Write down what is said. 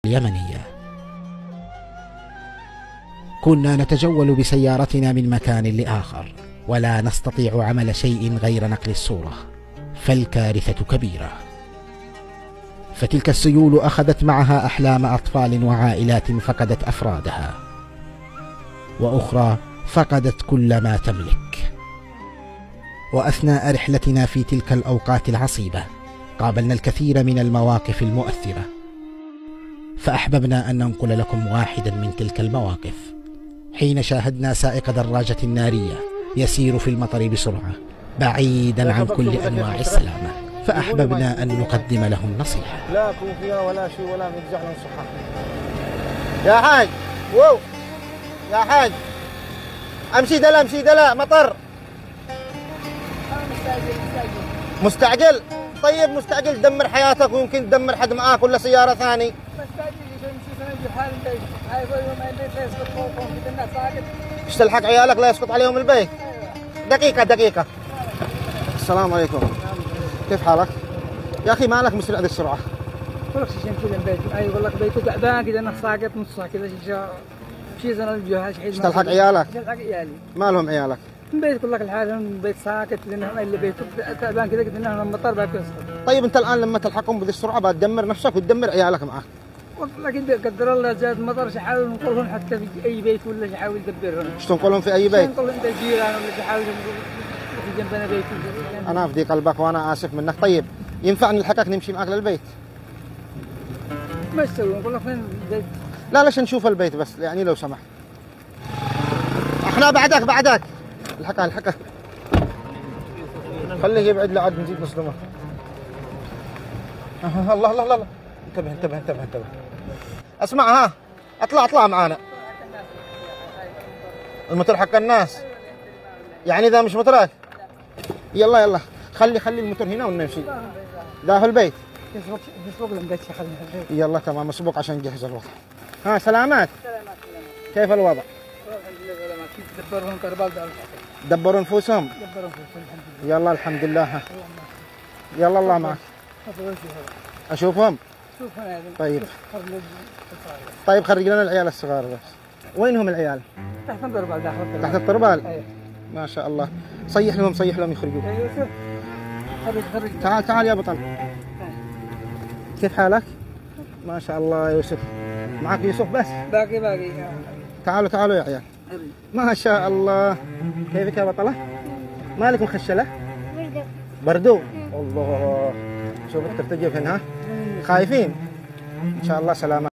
اليمنية. كنا نتجول بسيارتنا من مكان لآخر ولا نستطيع عمل شيء غير نقل الصورة، فالكارثة كبيرة. فتلك السيول أخذت معها أحلام أطفال وعائلات فقدت أفرادها، وأخرى فقدت كل ما تملك. وأثناء رحلتنا في تلك الأوقات العصيبة قابلنا الكثير من المواقف المؤثرة، فأحببنا أن ننقل لكم واحدا من تلك المواقف حين شاهدنا سائق دراجة نارية يسير في المطر بسرعة بعيدا عن كل أنواع السلامة، فأحببنا أن نقدم له النصيحة. لا كوفية ولا شيء ولا نرجع ننصحه. يا حاج وو يا حاج امشي دلا مطر. مستعجل. طيب مستعجل تدمر حياتك ويمكن تدمر حد معاك ولا سيارة ثاني. ايش تلحق عيالك لا يسقط عليهم البيت. دقيقة. السلام عليكم. كيف حالك؟ يا اخي مالك مسرع بالسرعة؟ والله شيء كذا البيت اي والله بيتك تعبان كذا انا ساقط نص ساعة كذا شيء زين الجهاز حيل. ايش تلحق عيالك؟ تلحق عيالي. مالهم عيالك؟ البيت كل لك الحال البيت ساكت لانهم اللي بيتك تعبان كذا قلت لهم المطر باكل يسقط. طيب انت الان لما تلحقهم بهذه السرعة بتدمر نفسك وتدمر عيالك معك. لكن قدر الله زاد المطر حاول ننقلهم حتى في اي بيت ولا نحاول ندبرهم. ايش تنقلهم في اي بيت؟ ننقلهم عند الجيران ولا نحاول في جنبنا بيت. انا افدي قلبك وانا اسف منك. طيب ينفع نلحقك نمشي معك للبيت؟ ما تسوي نقول لك فين البيت؟ لا ليش نشوف البيت بس يعني لو سمحت. احنا بعدك الحقها خليه يبعد لعد نزيد نصدمه. الله انتبه. اسمع ها اطلع معانا. الموتور حق الناس يعني اذا مش موتورك يلا خلي الموتور هنا ونمشي داخل البيت. يسبق البيت يلا تمام مسبوق عشان نجهز الوضع. ها سلامات. كيف الوضع؟ دبروا كربال دبروا نفوسهم. يلا الحمد لله. يلا الله معك. اشوفهم. طيب خرج لنا العيال الصغار بس. وينهم العيال؟ تحت الطربال داخل تحت الطربال. ما شاء الله. صيح لهم يخرجوا. خرج. تعال يا بطل. كيف حالك؟ ما شاء الله يوسف. معك يوسف بس؟ باقي. تعالوا يا عيال. ما شاء الله. كيفك يا بطلة؟ مالك مخشلة؟ بردو. الله. شوف ترتجف هنا. خايفين؟ إن شاء الله سلامة.